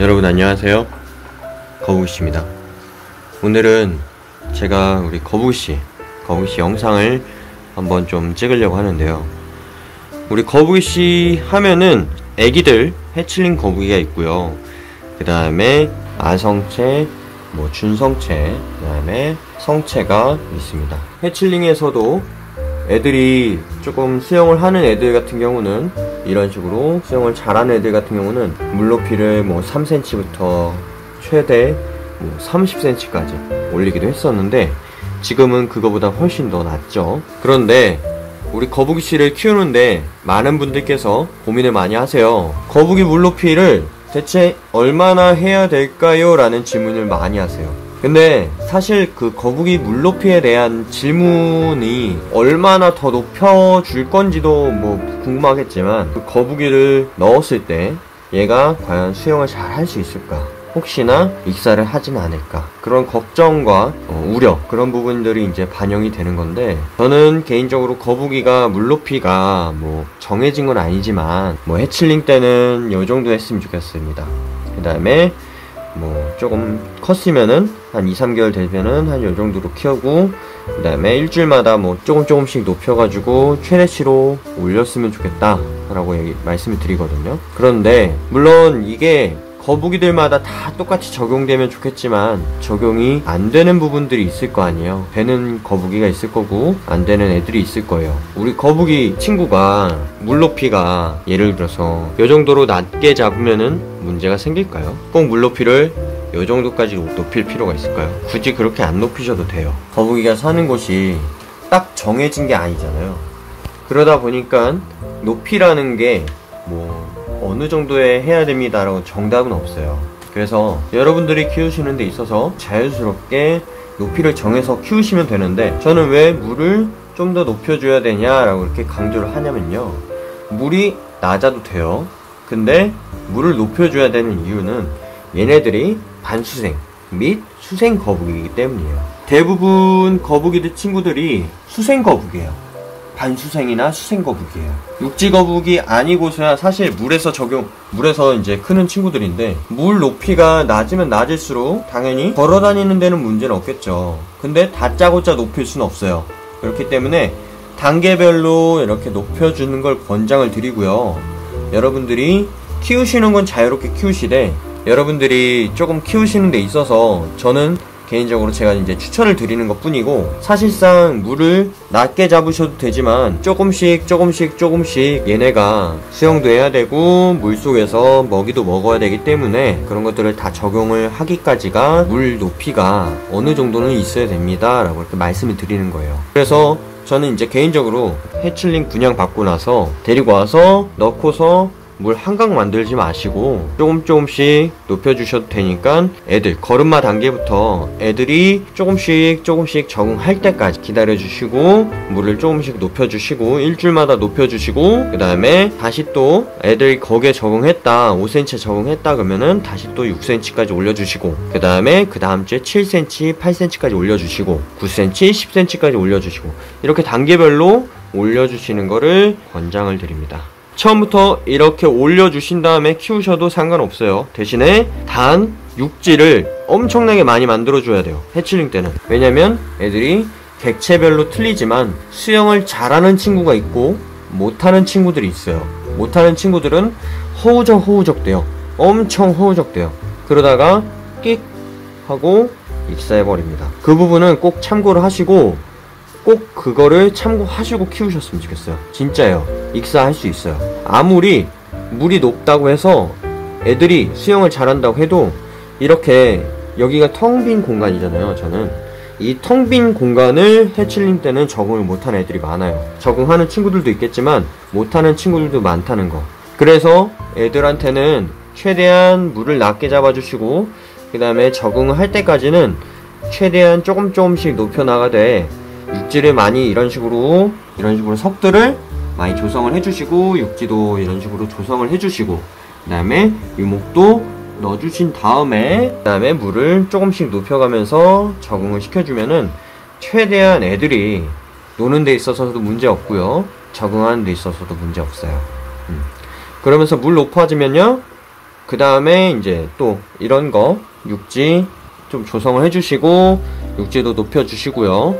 여러분 안녕하세요, 거북이씨입니다. 오늘은 제가 우리 거북이씨 영상을 한번 좀 찍으려고 하는데요. 우리 거북이씨 하면은 애기들 해칠링 거북이가 있고요, 그 다음에 아성체, 준성체, 그 다음에 성체가 있습니다. 해칠링에서도 애들이 조금 수영을 하는 애들 같은 경우는 이런 식으로, 수영을 잘하는 애들 같은 경우는 물높이를 3cm부터 최대 30cm까지 올리기도 했었는데, 지금은 그거보다 훨씬 더 낮죠. 그런데 우리 거북이씨를 키우는데 많은 분들께서 고민을 많이 하세요. 거북이 물높이를 대체 얼마나 해야 될까요? 라는 질문을 많이 하세요. 근데 사실 그 거북이 물높이에 대한 질문이 얼마나 더 높여줄 건지도 궁금하겠지만, 그 거북이를 넣었을 때 얘가 과연 수영을 잘 할 수 있을까? 혹시나 익사를 하진 않을까? 그런 걱정과 우려, 그런 부분들이 이제 반영이 되는 건데, 저는 개인적으로 거북이가 물높이가 정해진 건 아니지만 해칠링 때는 요 정도 했으면 좋겠습니다. 그 다음에 조금 컸으면은 한 2-3개월 되면은 한 요 정도로 키우고, 그 다음에 일주일마다 조금씩 높여가지고 최대치로 올렸으면 좋겠다 라고 말씀을 드리거든요. 그런데 물론 이게 거북이들마다 다 똑같이 적용되면 좋겠지만, 적용이 안 되는 부분들이 있을 거 아니에요. 되는 거북이가 있을 거고 안 되는 애들이 있을 거예요. 우리 거북이 친구가 물높이가 예를 들어서 요 정도로 낮게 잡으면은 문제가 생길까요? 꼭 물높이를 요 정도까지 높일 필요가 있을까요? 굳이 그렇게 안 높이셔도 돼요. 거북이가 사는 곳이 딱 정해진 게 아니잖아요. 그러다 보니까 높이라는 게 어느 정도에 해야 됩니다 라고 정답은 없어요. 그래서 여러분들이 키우시는 데 있어서 자연스럽게 높이를 정해서 키우시면 되는데, 저는 왜 물을 좀 더 높여줘야 되냐 라고 이렇게 강조를 하냐면요, 물이 낮아도 돼요. 근데 물을 높여줘야 되는 이유는 얘네들이 반수생 및 수생 거북이이기 때문이에요. 대부분 거북이들 친구들이 수생 거북이에요. 반수생이나 수생 거북이에요. 육지 거북이 아니고서야 사실 물에서 이제 크는 친구들인데, 물 높이가 낮으면 낮을수록 당연히 걸어 다니는 데는 문제는 없겠죠. 근데 다짜고짜 높일 수는 없어요. 그렇기 때문에 단계별로 이렇게 높여주는 걸 권장을 드리고요. 여러분들이 키우시는 건 자유롭게 키우시되, 여러분들이 조금 키우시는 데 있어서 저는 개인적으로 제가 이제 추천을 드리는 것 뿐이고, 사실상 물을 낮게 잡으셔도 되지만 조금씩 얘네가 수영도 해야 되고 물속에서 먹이도 먹어야 되기 때문에 그런 것들을 다 적용을 하기까지가 물 높이가 어느 정도는 있어야 됩니다 라고 이렇게 말씀을 드리는 거예요. 그래서 저는 이제 개인적으로 해칠링 분양 받고 나서 데리고 와서 넣고서 물 한강 만들지 마시고 조금씩 높여주셔도 되니까, 애들 걸음마 단계부터 애들이 조금씩 적응할 때까지 기다려주시고, 물을 조금씩 높여주시고, 일주일마다 높여주시고, 그 다음에 다시 또 애들이 거기에 적응했다, 5cm 적응했다 그러면은 다시 또 6cm까지 올려주시고, 그 다음 주에 7cm, 8cm까지 올려주시고, 9cm, 10cm까지 올려주시고, 이렇게 단계별로 올려주시는 거를 권장을 드립니다. 처음부터 이렇게 올려주신 다음에 키우셔도 상관없어요. 대신에 단 육지를 엄청나게 많이 만들어줘야 돼요, 해칠링 때는. 왜냐면 애들이 객체별로 틀리지만 수영을 잘하는 친구가 있고 못하는 친구들이 있어요. 못하는 친구들은 허우적 돼요. 엄청 허우적 돼요. 그러다가 끽 하고 익사해버립니다. 그 부분은 꼭 참고를 하시고, 꼭 그거를 참고하시고 키우셨으면 좋겠어요. 진짜요. 익사할 수 있어요. 아무리 물이 높다고 해서 애들이 수영을 잘한다고 해도, 이렇게 여기가 텅 빈 공간이잖아요. 저는 이 텅 빈 공간을 해칠링 때는 적응을 못하는 애들이 많아요. 적응하는 친구들도 있겠지만 못하는 친구들도 많다는 거. 그래서 애들한테는 최대한 물을 낮게 잡아주시고, 그 다음에 적응을 할 때까지는 최대한 조금씩 높여나가되, 육지를 많이 이런 식으로 석들을 많이 조성을 해주시고, 육지도 이런 식으로 조성을 해주시고, 그 다음에 유목도 넣어주신 다음에, 그 다음에 물을 조금씩 높여가면서 적응을 시켜주면은 최대한 애들이 노는 데 있어서도 문제 없고요, 적응하는 데 있어서도 문제 없어요. 그러면서 물 높아지면요, 그 다음에 이제 또 이런 거 육지 좀 조성을 해주시고 육지도 높여주시고요.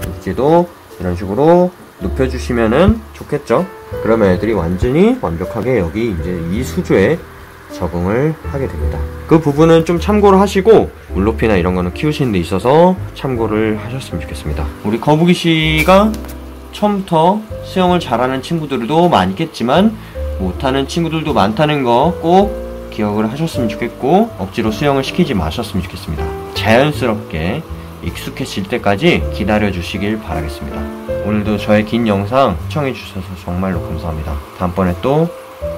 육지도 이런 식으로 높여주시면은 좋겠죠. 그러면 애들이 완전히 완벽하게 여기 이제 이 수조에 적응을 하게 됩니다. 그 부분은 좀 참고를 하시고 물높이나 이런 거는 키우시는 데 있어서 참고를 하셨으면 좋겠습니다. 우리 거북이 씨가 처음부터 수영을 잘하는 친구들도 많겠지만 못하는 친구들도 많다는 거 꼭 기억을 하셨으면 좋겠고 억지로 수영을 시키지 마셨으면 좋겠습니다. 자연스럽게 익숙해질 때까지 기다려 주시길 바라겠습니다. 오늘도 저의 긴 영상 시청해 주셔서 정말로 감사합니다. 다음번에 또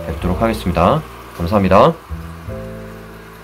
뵙도록 하겠습니다. 감사합니다.